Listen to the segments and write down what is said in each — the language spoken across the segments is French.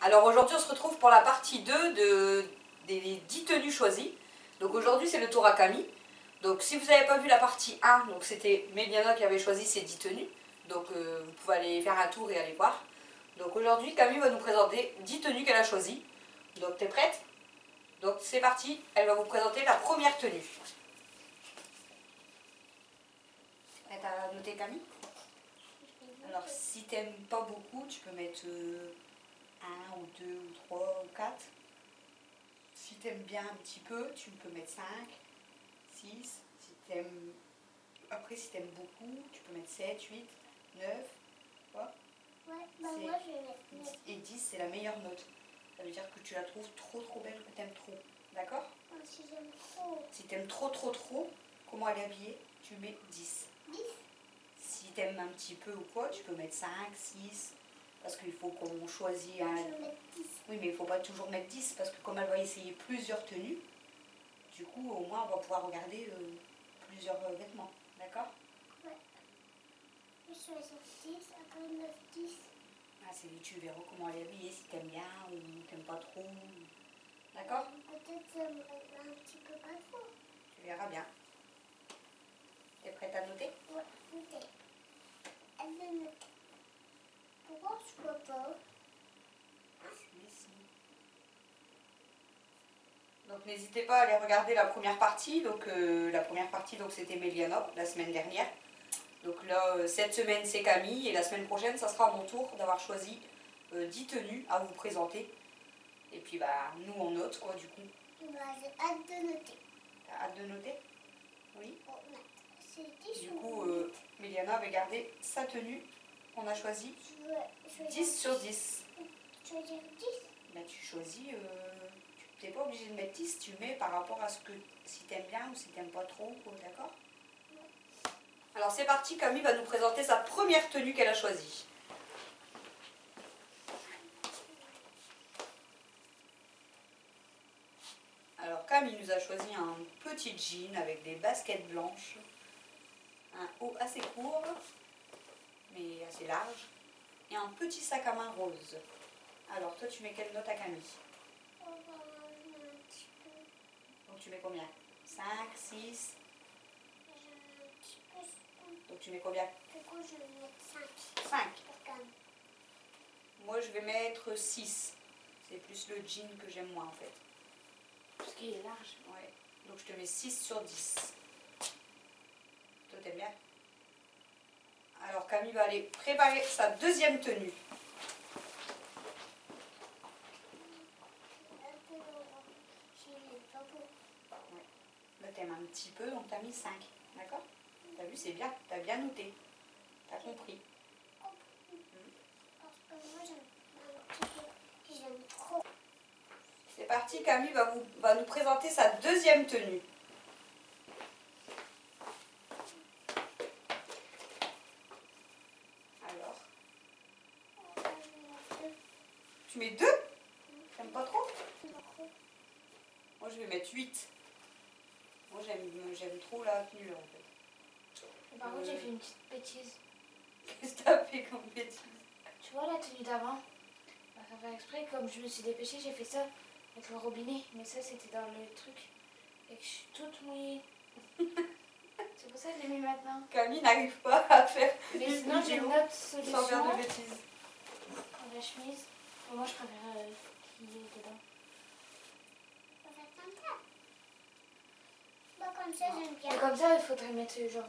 Alors aujourd'hui on se retrouve pour la partie 2 des 10 tenues choisies. Donc aujourd'hui c'est le tour à Camille. Donc si vous n'avez pas vu la partie 1, donc c'était Méliana qui avait choisi ces 10 tenues. Donc vous pouvez aller faire un tour et aller voir. Donc aujourd'hui Camille va nous présenter 10 tenues qu'elle a choisies. Donc t'es prête? Donc c'est parti, elle va vous présenter la première tenue. T'es prête à noter Camille? Alors si t'aimes pas beaucoup, tu peux mettre 1 ou 2 ou 3 ou 4. Si t'aimes bien un petit peu, tu peux mettre 5, 6. Si t'aimes... Après si t'aimes beaucoup, tu peux mettre 7, 8, 9. Quoi? Ouais, bah moi je vais mettre 9. Et 10 c'est la meilleure note. Ça veut dire que tu la trouves trop belle, que t'aimes trop. D'accord? Si j'aime trop. Si t'aimes trop, comment elle est habillée, tu mets 10. 10? Si t'aimes un petit peu ou quoi, tu peux mettre 5, 6. Parce qu'il faut qu'on choisisse un... Je vais mettre 10. Oui, mais il ne faut pas toujours mettre 10 parce que comme elle va essayer plusieurs tenues, du coup, au moins, on va pouvoir regarder plusieurs vêtements. D'accord? Ouais. Je vais choisir 10, après 9, 10. Ah, tu verras comment elle est habillée, si t'aimes bien ou t'aimes pas trop. D'accord? Peut-être j'aimerais un petit peu pas trop. Tu verras bien. T'es prête à noter? Ouais, noter. Elle veut noter. Pourquoi je peux pas? Donc n'hésitez pas à aller regarder la première partie. Donc la première partie, donc c'était Méliana la semaine dernière. Donc là, cette semaine c'est Camille et la semaine prochaine, ça sera à mon tour d'avoir choisi 10 tenues à vous présenter. Et puis bah nous on note quoi du coup. Bah, j'ai hâte de noter. T'as hâte de noter? Oui. Oh, c'est 10 Du ou coup, Méliana avait gardé sa tenue qu'on a choisie. je veux 10 sur 10. Choisir 10? Ben, tu choisis, tu n'es pas obligé de mettre 10, tu mets par rapport à ce que, si tu aimes bien ou si tu n'aimes pas trop, d'accord? Ouais. Alors c'est parti, Camille va nous présenter sa première tenue qu'elle a choisie. Alors Camille nous a choisi un petit jean avec des baskets blanches, un haut assez court, mais assez large, et un petit sac à main rose. Alors toi tu mets quelle note à Camille? On va un petit peu. Donc tu mets combien? 5, 6? J'ai un petit peu. Donc tu mais combien? Du coup je vais mettre 5. 5. Parce que... Moi je vais mettre 6. C'est plus le jean que j'aime moins en fait. Parce qu'il est large. Ouais. Donc je te mets 6 sur 10. Toi t'aimes bien? Alors Camille va aller préparer sa deuxième tenue. Ouais. Là t'aimes un petit peu, donc t'as mis 5. D'accord? T'as vu, c'est bien, t'as bien noté. T'as compris. Parce que moi j'aime trop. C'est parti, Camille va nous présenter sa deuxième tenue. Alors, tu mets 2? T'aimes pas trop? Moi je vais mettre 8. Moi j'aime trop la tenue là en fait. Par contre j'ai fait une petite bêtise. Qu'est-ce que t'as fait comme bêtise? Tu vois la tenue d'avant? Sans faire exprès, comme je me suis dépêchée, j'ai fait ça avec le robinet. Mais ça c'était dans le truc. Et que je suis toute mouillée. C'est pour ça que je l'ai mis maintenant. Camille n'arrive pas à faire Mais une sinon j'ai une vidéo autre solution. sans faire de bêtises. La chemise. Moi je préfère qu'il y ait dedans. On va faire comme ça. Bah comme ça j'aime bien. Et comme ça il faudrait mettre genre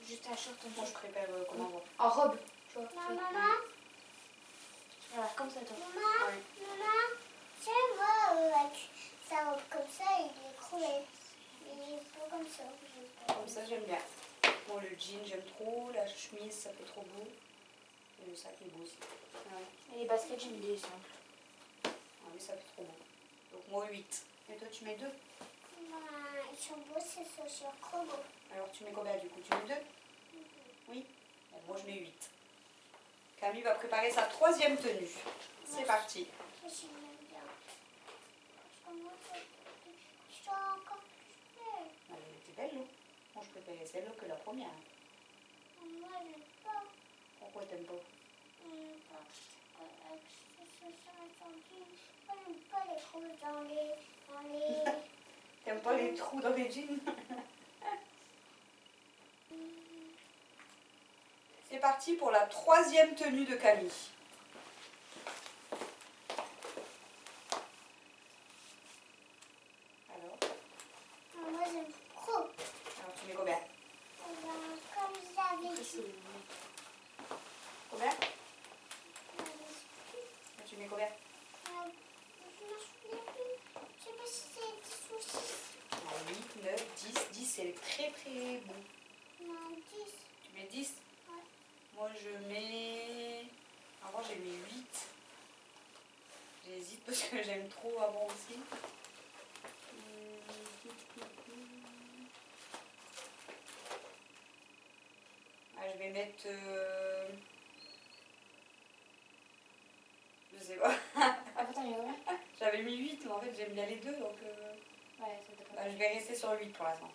juste un short en Moi je préfère comment en robe. Tu vois. Maman. Voilà, comme ça toi. Maman, oui. Maman, tu vois avec sa robe comme ça il est cruel. Il est pas comme ça. Comme ça j'aime bien. Bon le jean j'aime trop, la chemise ça fait trop beau. Et le sac est beau aussi. Ouais. Et les baskets j'aime bien simples. Ah oui ça fait trop beau. Donc moi 8. Et toi tu mets 2? Ils sont beaux, c'est sur trop beau. Alors tu mets combien du coup? Tu mets 2? Oui. Et moi je mets 8. Camille va préparer sa troisième tenue. C'est parti. Je suis bien. Je dois encore plus belle. Elle était belle, non? Moi je préférais celle-là que la première. Moi j'aime pas. Pourquoi t'aimes pas? Parce que J'aime pas les trous dans les... T'aimes pas les trous dans les jeans? C'est parti pour la troisième tenue de Camille. Alors? Moi j'aime trop. Alors tu mets combien? Comme j'avais dit. Combien? Tu mets combien? Je me souviens plus. Je sais pas si c'est 10 ou 6. 8, 9, 10. 10 c'est très très bon. Non, 10. Tu mets 10? Ouais. Moi je mets... Avant j'ai mis 8. J'hésite parce que j'aime trop avant aussi. Ah, je vais mettre... Je sais pas. J'avais mis 8 mais en fait j'aime bien les deux donc... Ouais, je vais rester sur 8 pour l'instant.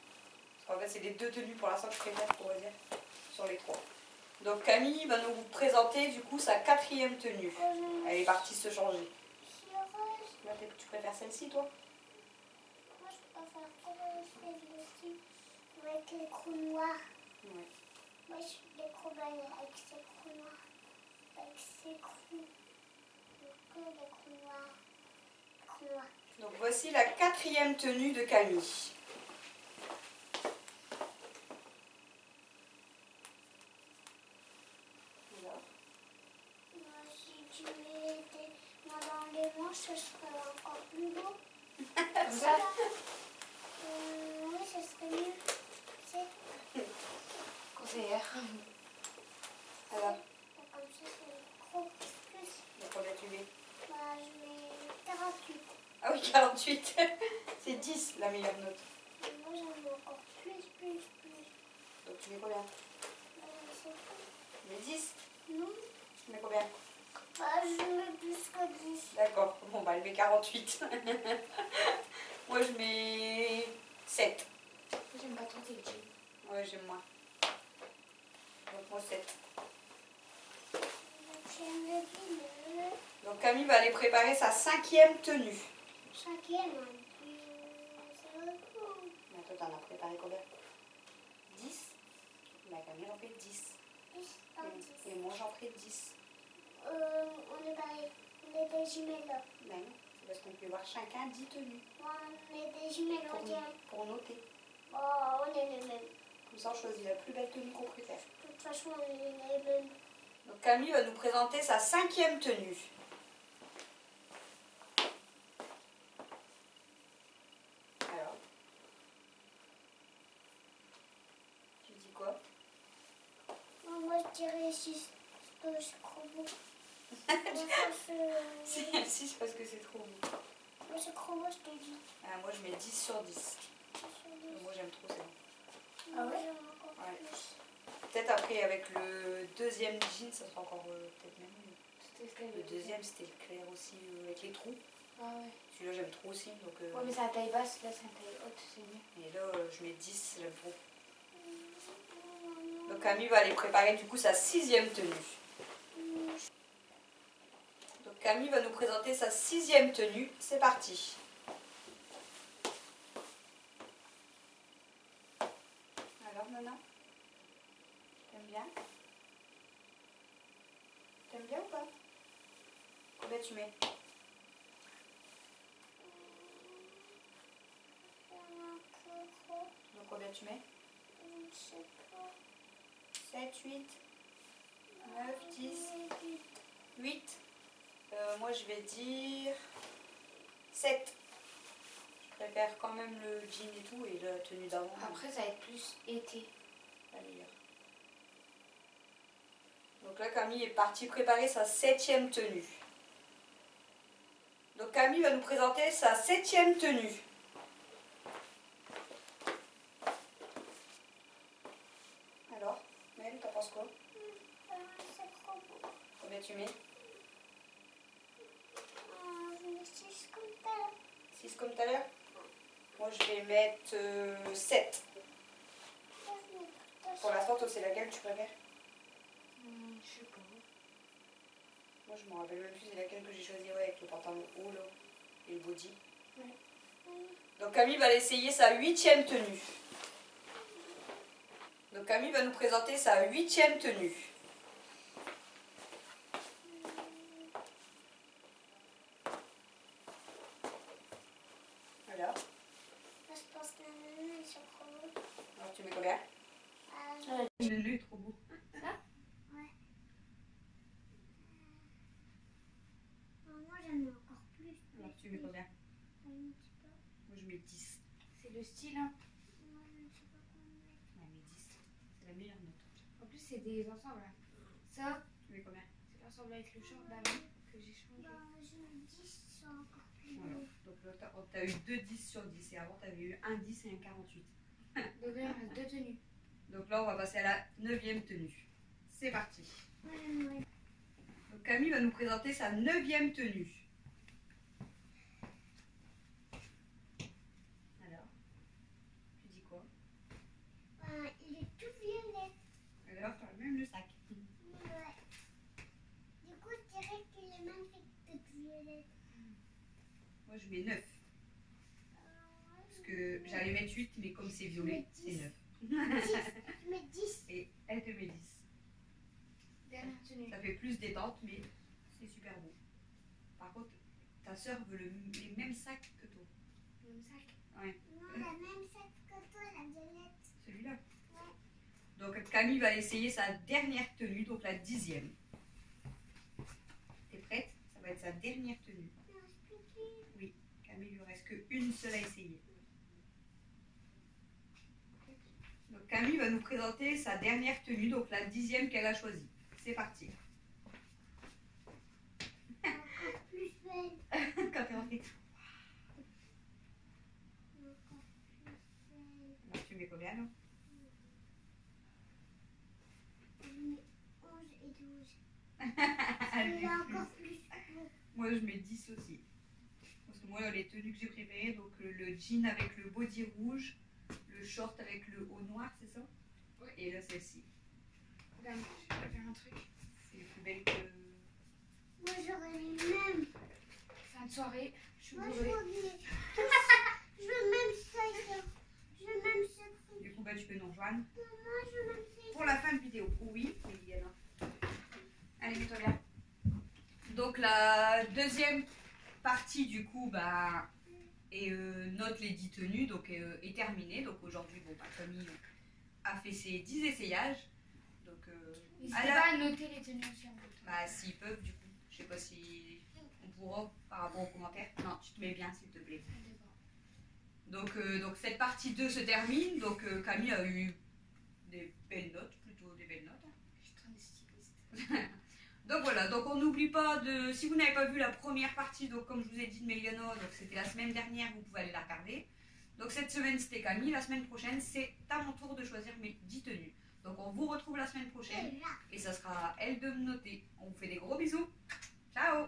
Parce qu'en fait c'est les deux tenues pour l'instant que je préfère pour dire sur les 3. Donc Camille va nous présenter du coup sa quatrième tenue. Elle est partie se changer. Tu préfères celle-ci toi? Moi je préfère celle-ci avec les crous noirs. Ouais. Moi je suis des crous avec ces crous noirs. Avec ces crous. Que des crous noirs. Crous noirs. Donc voici la quatrième tenue de Camille. Si tu mets des mains dans les manches, ce serait encore plus beau. Comme ça? Oui, ce serait mieux. C'est Conseillère. Alors, comme ça, c'est trop plus. donc combien tu mets? Je mets 48. Ah oui, 48. C'est 10 la meilleure note. Moi, j'aime encore plus. Donc tu mets combien? C'est tout. Tu mets 10? Non. Tu mets combien? Je mets plus que 10. D'accord, bon bah elle met 48. Moi je mets 7. J'aime pas trop tes jeans. Ouais, j'aime moins. Donc moi 7. J'aime le bleu. Donc Camille va aller préparer sa cinquième tenue. Cinquième, c'est beaucoup. Mais toi t'en as préparé combien? 10? Bah Camille en fait 10. 10, pas 10. Et moi j'en ferai 10. On est pareil. On est des jumelles là. Ben non, c'est parce qu'on peut voir chacun 10 tenues. On est des jumelles, on dirait. Pour noter. On est les mêmes. Comme ça on choisit la plus belle tenue qu'on préfère. De toute façon, on est les mêmes. Donc Camille va nous présenter sa cinquième tenue. Alors, tu dis quoi? Moi, je dirais 6 parce que c'est trop beau. C'est 6 parce que c'est trop beau. Moi, c'est trop beau, je te dis. Ah, moi je mets 10 sur 10. Moi j'aime trop ça. Ah ouais? J'aime encore Ouais. plus. Peut-être après avec le deuxième jean, ça sera encore peut-être même mieux. Le deuxième c'était le clair aussi avec les trous. Ah ouais. Celui-là j'aime trop aussi. Donc, Ouais, mais c'est la taille basse, là c'est la taille haute, c'est mieux. et là je mets 10, j'aime trop. Donc Camille va aller préparer du coup sa sixième tenue. Donc Camille va nous présenter sa sixième tenue. C'est parti. Alors Nana, t'aimes bien? T'aimes bien ou pas? Combien tu mets? Donc combien tu mets? 7, 8, 9, 10, 8. Moi je vais dire 7. Je préfère quand même le jean et tout et la tenue d'avant. Après, ça va être plus été. La meilleure. Donc là Camille est partie préparer sa septième tenue. Donc Camille va nous présenter sa septième tenue. Alors, Mel, t'en penses quoi? C'est trop beau. Combien tu mets? Je mets 6 comme ça. 6 comme tout à l'heure? Moi je vais mettre 7. Pour l'instant, toi c'est laquelle tu préfères? Je sais pas. Moi je me rappelle même plus c'est laquelle que j'ai choisi, ouais, avec le pantalon haut là, et le body. Ouais. Donc Camille va essayer sa 8e tenue. Donc Camille va nous présenter sa 8e tenue. Alors, je pense que la nana est sur trop. alors tu mets combien? Le nœud est trop beau. Ça? Ouais. Moi j'en ai encore plus. Alors tu mets combien? Un petit peu. Moi je mets 10. C'est le style, hein. Moi je ne sais pas comment mettre. Ouais, mais 10. C'est la meilleure note. En plus, c'est des ensembles. Ça, Tu mets combien? c'est l'ensemble avec le short d'avant que j'ai changé. Je mets 10, c'est encore plus Voilà. beau. Donc là, t'as eu 2 10 sur 10 et avant t'avais eu un 10 et un 48. Donc là, il reste 2 tenues. Donc là, on va passer à la 9e tenue. C'est parti. Ouais. Donc Camille va nous présenter sa 9e tenue. Alors, tu dis quoi? Il est tout violet. Alors, tu as même le sac. Ouais. Du coup, je dirais qu'il est magnifique de violet. Moi, je mets 9. Parce que j'allais mettre 8, mais comme c'est violet, c'est 9. Je mets 10. Et elle te met 10. Dernière tenue. Ça fait plus détente, mais c'est super beau. Par contre, ta soeur veut les mêmes sacs que toi. Le même sac. Ouais. Non, la même sac que toi, la violette. Celui-là. Ouais. Donc Camille va essayer sa dernière tenue, donc la 10e. T'es prête? Ça va être sa dernière tenue. Non, je peux plus. Oui, Camille, il lui reste qu'une seule à essayer. Donc Camille va nous présenter sa dernière tenue, donc la 10e qu'elle a choisie. C'est parti. Encore plus belle. Quand t'es rentrée. Encore plus belle. Alors tu mets combien là? Je mets 11 et 12. Celui-là encore plus beau. Moi je mets 10 aussi. Parce que moi les tenues que j'ai préférées, donc le jean avec le body rouge, le short avec le haut noir, c'est ça? Oui. Et là celle-ci. Regarde, je vais faire un truc. C'est plus belle que... Moi, j'aurais les mêmes. Fin de soirée, je suis Moi, je bourrée. veux même ça. Je veux même ça. Du coup, bah, tu peux nous rejoindre Moi, je veux même ça. pour la fin de vidéo. Oui, oui, alors. Allez, mets-toi bien. Donc, la deuxième partie, du coup, bah, et note les 10 tenues, donc est terminée. Donc, aujourd'hui, bon, bah, Camille a fait ses 10 essayages. Donc, N'hésitez pas à noter les tenues aussi en fait. bah, s'ils peuvent, du coup. Je sais pas si on pourra par rapport aux commentaires. Non, tu te mets bien, s'il te plaît. Donc cette partie 2 se termine. Donc Camille a eu des belles notes, plutôt des belles notes. Je suis très styliste. Donc voilà, donc on n'oublie pas de, si vous n'avez pas vu la première partie, donc comme je vous ai dit de Meliano, donc c'était la semaine dernière, vous pouvez aller la regarder. Donc cette semaine c'était Camille, la semaine prochaine c'est à mon tour de choisir mes 10 tenues. Donc on vous retrouve la semaine prochaine et ça sera à elle de me noter. On vous fait des gros bisous. Ciao!